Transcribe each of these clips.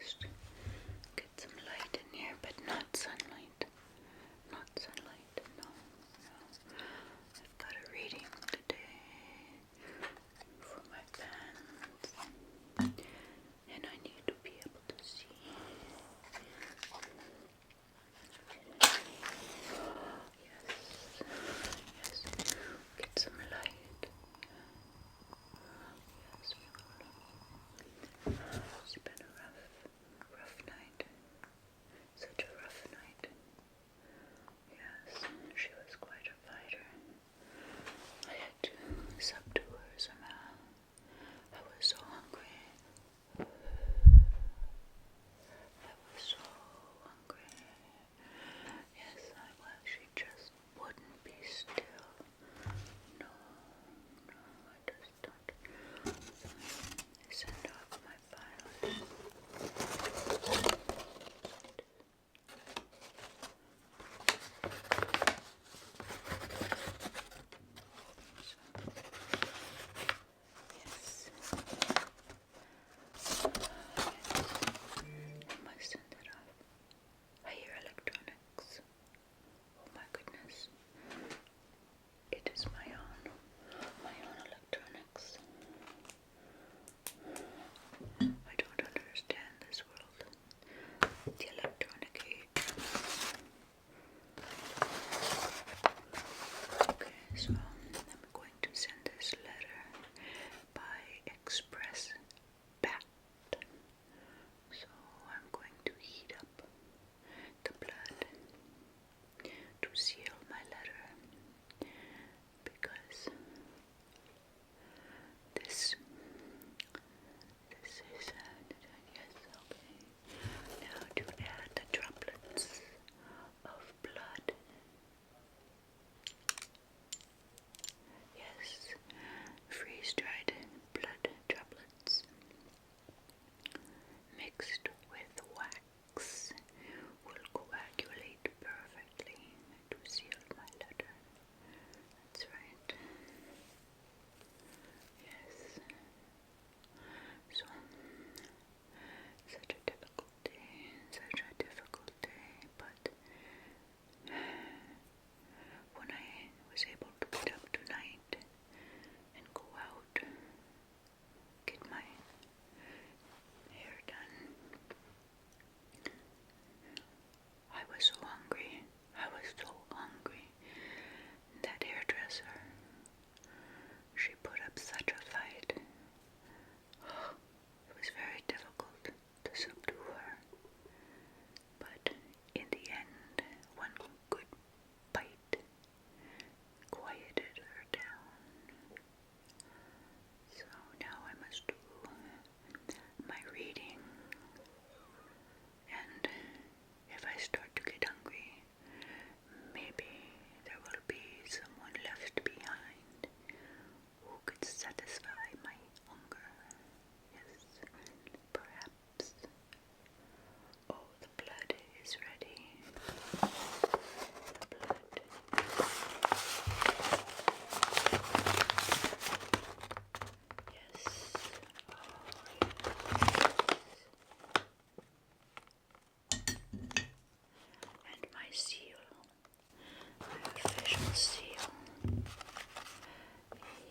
just get some light in here, but not sunlight. Not sunlight, no. I've got a reading today for my fans, and I need to be able to see. Yes, get some light. Yes, it's been a rough night. Such a rough night. Yes, she was quite a fighter. I had to subdue her somehow. I was so hungry. Yes, I was. She just wouldn't be still. No, I just don't. Send off my files. Yes. I must send it off. I hear electronics. Oh my goodness. It is my own electronics. I don't understand this world. The electronic age. Okay, so I'm going to send this letter by express bat. So I'm going to heat up the blood to seal my letter, because this is yes, okay. Now to add the droplets of blood. Yes, freeze-dried blood droplets mixed with wax will coagulate perfectly to seal my letter. That's right. Yes. So, such a difficult day, but when I was able to get up tonight and go out, get my hair done, I was so hungry. That hairdresser, she put up such a fight. It was very difficult to subdue her. But in the end, one good bite quieted her down. So now I must do my reading. And if I start to get hungry, maybe there will be someone left behind who could satisfy my hunger. Yes, perhaps. Oh, the blood is ready. The blood. Yes. And my seal. My official seal.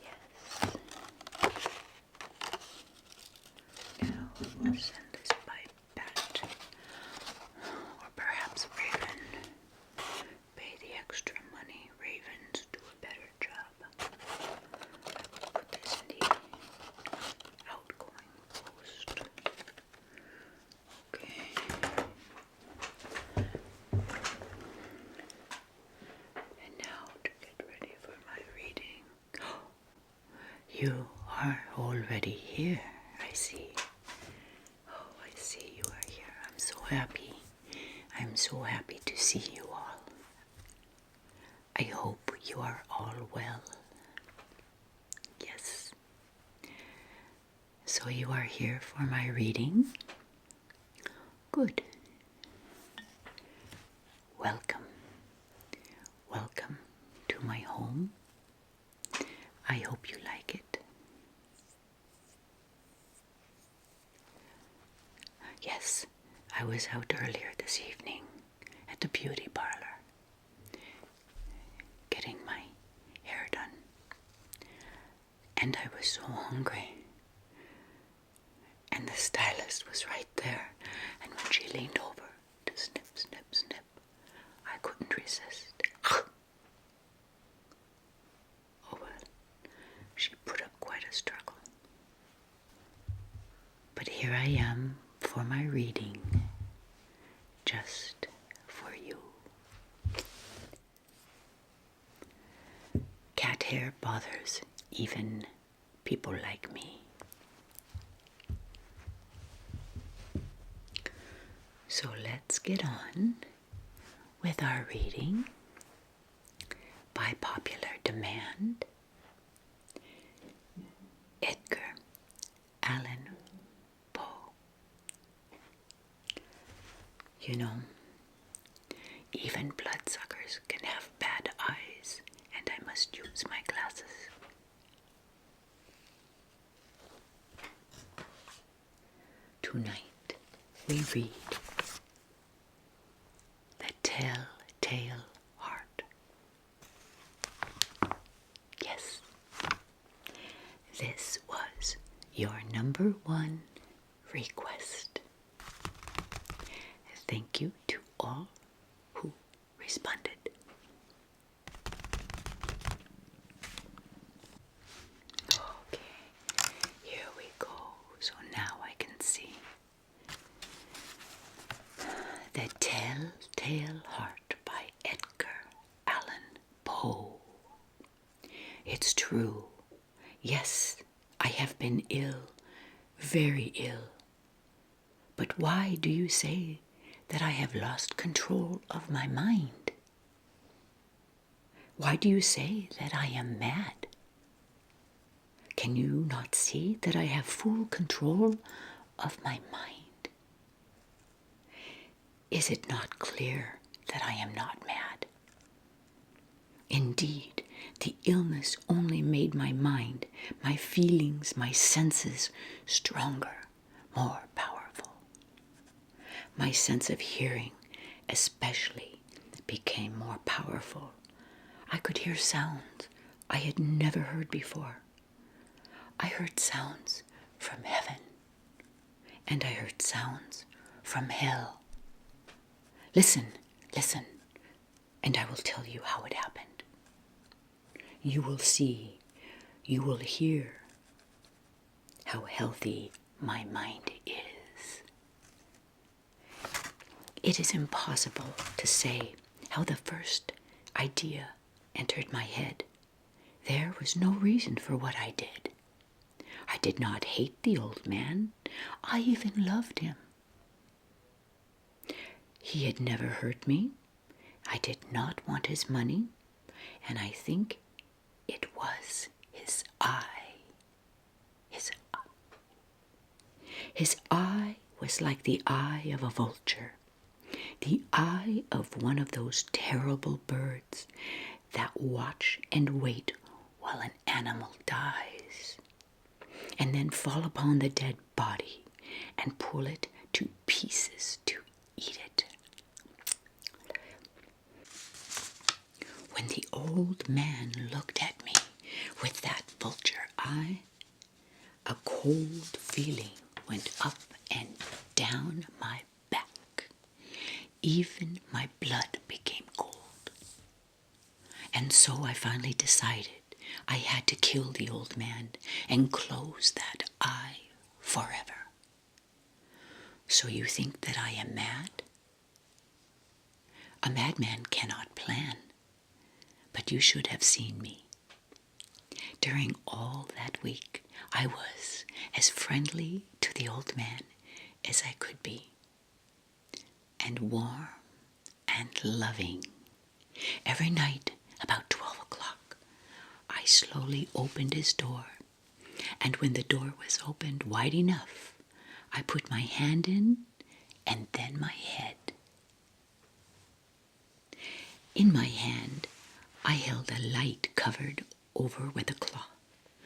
Yes. Now we'll send this by bat. Or perhaps Raven. Pay the extra money. Ravens do a better job. Put this in the outgoing post. Okay. And now to get ready for my reading. You are already here, I see. Oh, I see you are here. I'm so happy. I'm so happy to see you all. I hope you are all well. Yes. So you are here for my reading? Good. Welcome. Welcome to my home. I hope you like it. Yes, I was out earlier this evening at the beauty parlor, getting my hair done, and I was so hungry. And the stylist was right there, and when she leaned over to snip, snip, snip, I couldn't resist. Oh well, she put up quite a struggle. But here I am for my reading, just for you. Cat hair bothers even people like me. So let's get on with our reading. By popular demand, Edgar Allan Poe. You know, even bloodsuckers can have bad eyes, and I must use my glasses. Tonight we read The Telltale Heart. Yes, this was your number one request. Thank you to all who responded. Okay, here we go. So now I can see. The Telltale Heart by Edgar Allan Poe. It's true. Yes, I have been ill, very ill. But why do you say that I have lost control of my mind? Why do you say that I am mad? Can you not see that I have full control of my mind? Is it not clear that I am not mad? Indeed, the illness only made my mind, my feelings, my senses stronger, more powerful. My sense of hearing especially became more powerful. I could hear sounds I had never heard before. I heard sounds from heaven, and I heard sounds from hell. Listen, listen, and I will tell you how it happened. You will see, you will hear how healthy my mind is. It is impossible to say how the first idea entered my head. There was no reason for what I did. I did not hate the old man. I even loved him. He had never hurt me. I did not want his money, and I think it was his eye. His eye. His eye was like the eye of a vulture, the eye of one of those terrible birds that watch and wait while an animal dies, and then fall upon the dead body and pull it to pieces to eat it. When the old man looked at me with that vulture eye, a cold feeling went up and down my back. Even my blood became cold. And so I finally decided I had to kill the old man and close that eye forever. So you think that I am mad? A madman cannot plan, but you should have seen me. During all that week, I was as friendly to the old man as I could be, and warm and loving. Every night, about 12 o'clock, I slowly opened his door, and when the door was opened wide enough, I put my hand in and then my head. In my hand, I held a light covered over with a cloth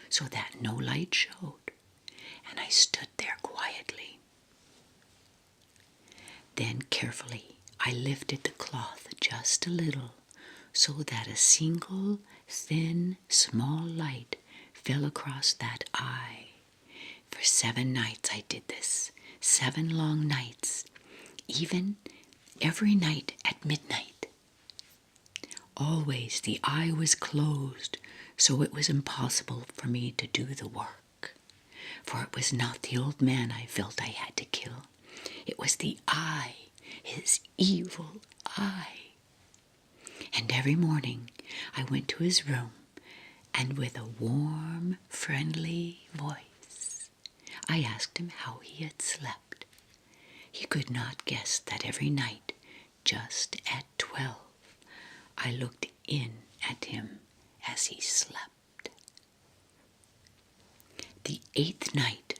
so that no light showed, and I stood there quietly. Then carefully I lifted the cloth just a little so that a single, thin, small light fell across that eye. For 7 nights I did this, 7 long nights, even every night at midnight. Always the eye was closed, so it was impossible for me to do the work. For it was not the old man I felt I had to kill. It was the eye, his evil eye. And every morning I went to his room, and with a warm, friendly voice, I asked him how he had slept. He could not guess that every night, just at 12, I looked in at him as he slept. The 8th night,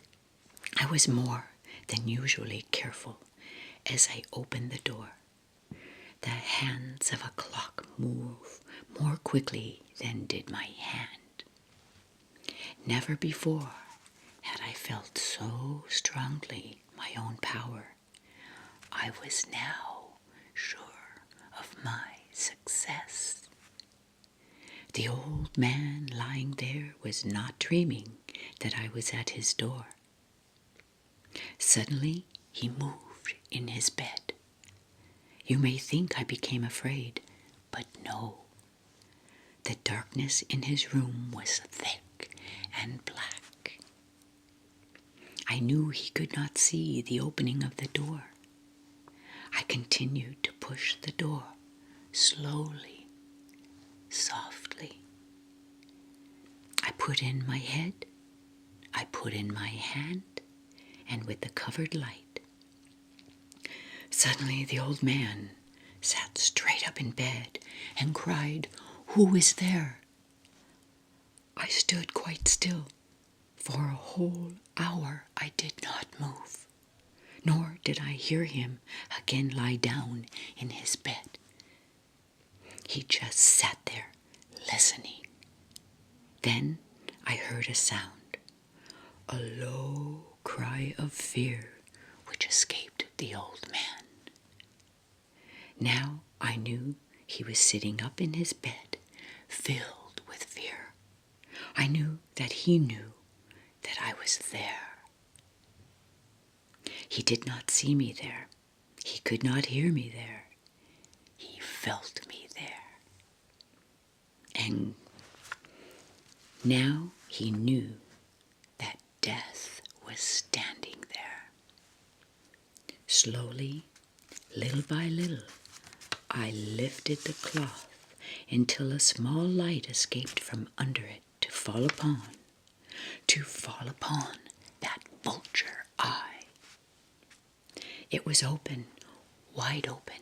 I was more than usually careful as I opened the door. The hands of a clock move more quickly than did my hand. Never before had I felt so strongly my own power. I was now sure of my success. The old man lying there was not dreaming that I was at his door. Suddenly he moved in his bed. You may think I became afraid, but no. The darkness in his room was thick and black. I knew he could not see the opening of the door. I continued to push the door slowly, softly. I put in my head, I put in my hand, and with the covered light. Suddenly the old man sat straight up in bed and cried, "Who is there?" I stood quite still. For a whole hour I did not move, nor did I hear him again lie down in his bed. He just sat there, listening. Then I heard a sound, a low cry of fear which escaped the old man. Now I knew he was sitting up in his bed, filled with fear. I knew that he knew that I was there. He did not see me there. He could not hear me there. He felt me there. And now he knew that death was standing there. Slowly, little by little, I lifted the cloth until a small light escaped from under it to fall upon that vulture eye. It was open, wide open,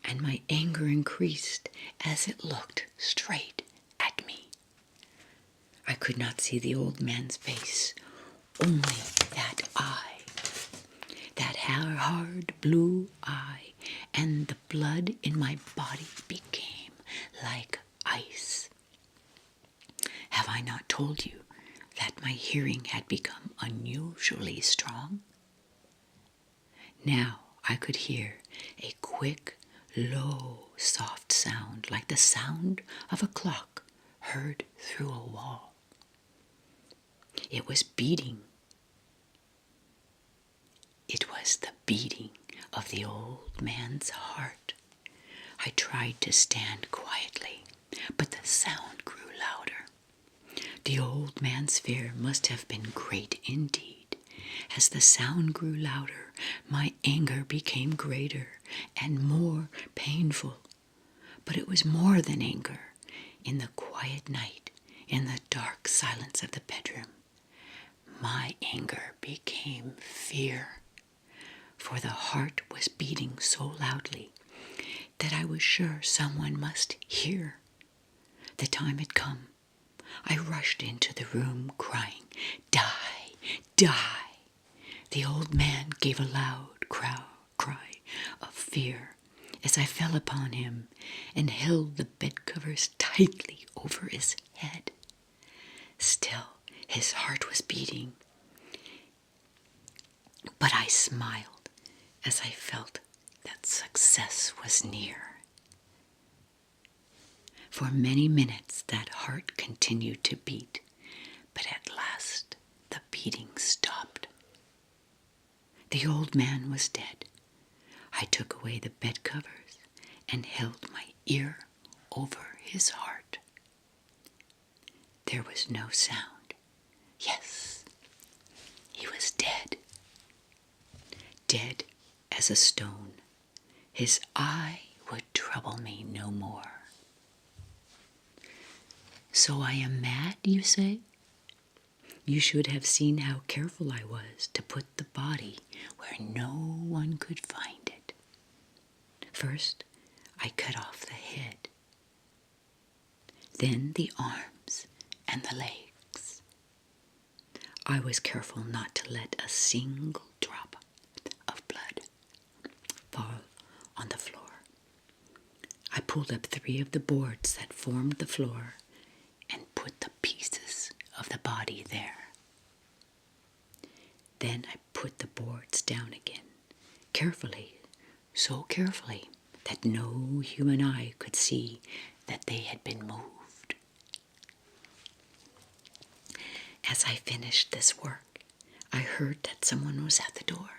and my anger increased as it looked straight at me. I could not see the old man's face, only that eye, that hard blue eye, and the blood in my body became like ice. Have I not told you that my hearing had become unusually strong? Now I could hear a quick, low, soft sound like the sound of a clock heard through a wall. It was beating. It was the beating of the old man's heart. I tried to stand quietly, but the sound grew louder. The old man's fear must have been great indeed. As the sound grew louder, my anger became greater and more painful. But it was more than anger. In the quiet night, in the dark silence of the bedroom, my anger became fear. For the heart was beating so loudly that I was sure someone must hear. The time had come. I rushed into the room crying, "Die, die!" The old man gave a loud cry of fear as I fell upon him and held the bedcovers tightly over his head. Still, his heart was beating. But I smiled as I felt that success was near. For many minutes that heart continued to beat, but at last the beating stopped. The old man was dead. I took away the bed covers and held my ear over his heart. There was no sound. Yes, he was dead. Dead as a stone. His eye would trouble me no more. So I am mad, you say? You should have seen how careful I was to put the body where no one could find it. First, I cut off the head, then the arms and the legs. I was careful not to let a single drop of blood fall on the floor. I pulled up 3 of the boards that formed the floor and put the pieces of the body there. Then I put the boards down again, carefully, so carefully that no human eye could see that they had been moved. As I finished this work, I heard that someone was at the door.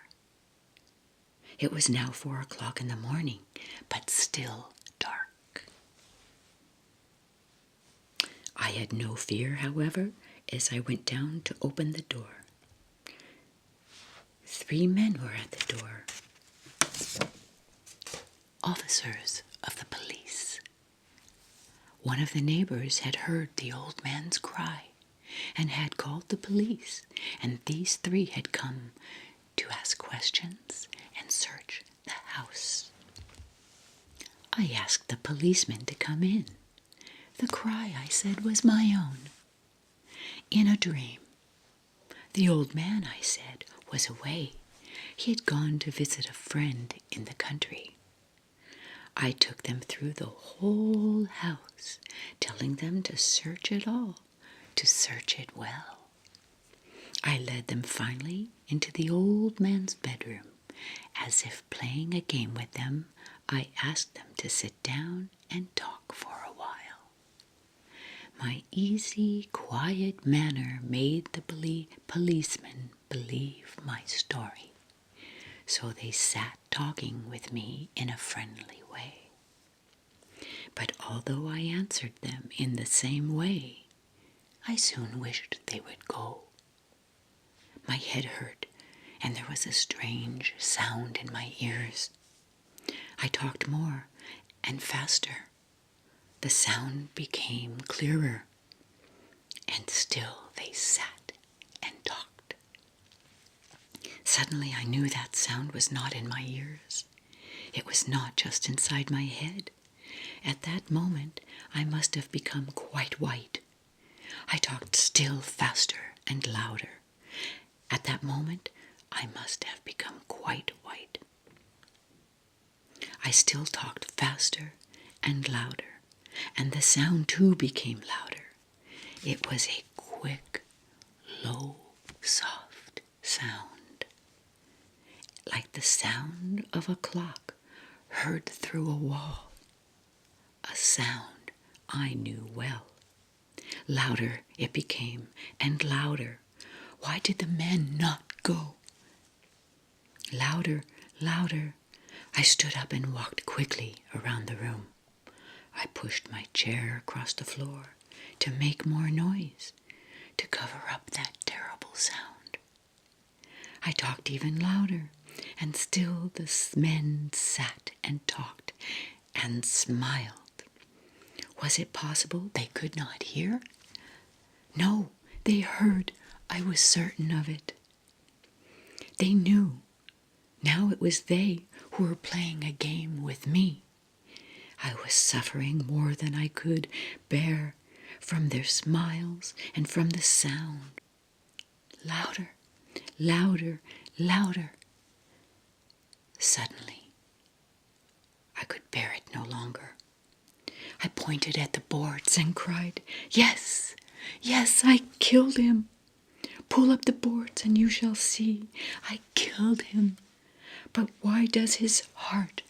It was now 4 o'clock in the morning, but still dark. I had no fear, however, as I went down to open the door. 3 men were at the door. Officers of the police. One of the neighbors had heard the old man's cry and had called the police, and these 3 had come to ask questions and search the house. I asked the policeman to come in. The cry, I said, was my own. In a dream. The old man, I said, was away. He had gone to visit a friend in the country. I took them through the whole house, telling them to search it all, to search it well. I led them finally into the old man's bedroom. As if playing a game with them, I asked them to sit down and talk for a while. My easy, quiet manner made the policemen believe my story, so they sat talking with me in a friendly way. But although I answered them in the same way, I soon wished they would go. My head hurt, and there was a strange sound in my ears. I talked more and faster. The sound became clearer, and still they sat and talked. Suddenly I knew that sound was not in my ears. It was not just inside my head. At that moment I must have become quite white. I talked still faster and louder. At that moment I must have become quite white. I still talked faster and louder, and the sound too became louder. It was a quick, low, soft sound, like the sound of a clock heard through a wall, a sound I knew well. Louder it became, and louder. Why did the men not go? Louder, louder. I stood up and walked quickly around the room. I pushed my chair across the floor to make more noise, to cover up that terrible sound. I talked even louder, and still the men sat and talked and smiled. Was it possible they could not hear? No, they heard. I was certain of it. They knew. Now it was they who were playing a game with me. I was suffering more than I could bear from their smiles and from the sound. Louder, louder, louder. Suddenly, I could bear it no longer. I pointed at the boards and cried, "Yes, yes, I killed him. Pull up the boards and you shall see. I killed him. But why does his heart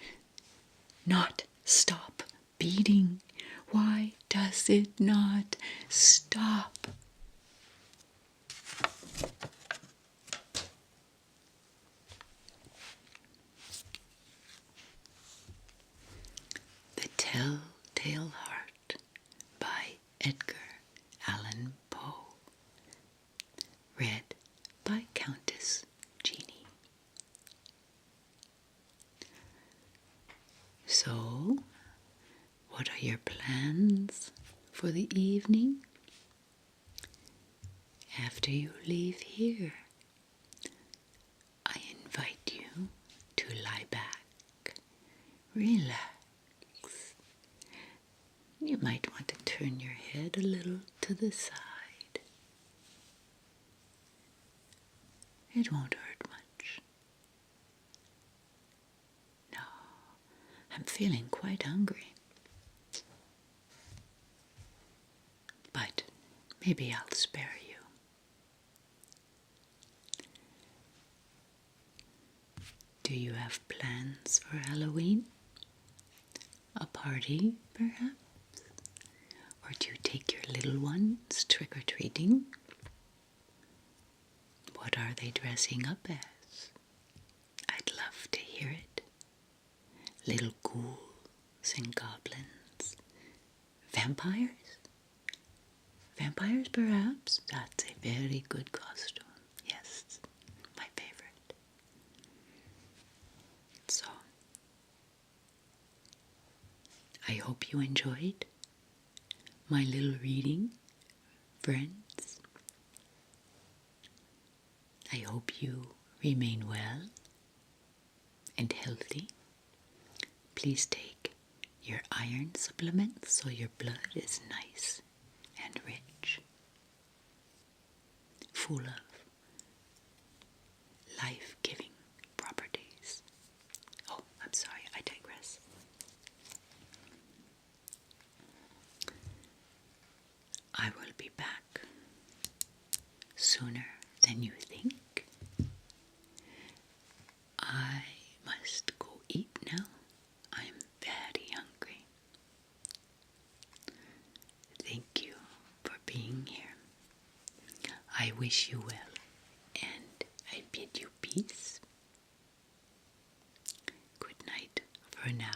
not stop beating? Why does it not stop? The Telltale Heart by Edgar Allan Poe. Read by Countess Jeannie. So, what are your plans for the evening? After you leave here, I invite you to lie back, relax. You might want to turn your head a little to the side. It won't hurt much. No, I'm feeling quite hungry. But maybe I'll spare you. Do you have plans for Halloween? A party, perhaps? Or do you take your little ones trick-or-treating? What are they dressing up as? I'd love to hear it. Little ghouls and goblins. Vampires? Vampires, perhaps? That's a very good costume. Yes, my favorite. So, I hope you enjoyed my little reading, friends. I hope you remain well and healthy. Please take your iron supplements so your blood is nice and rich, full of life-giving properties. Oh, I'm sorry, I digress. I will be back sooner than you think. I must go eat now. I'm very hungry. Thank you for being here. I wish you well, and I bid you peace. Good night for now.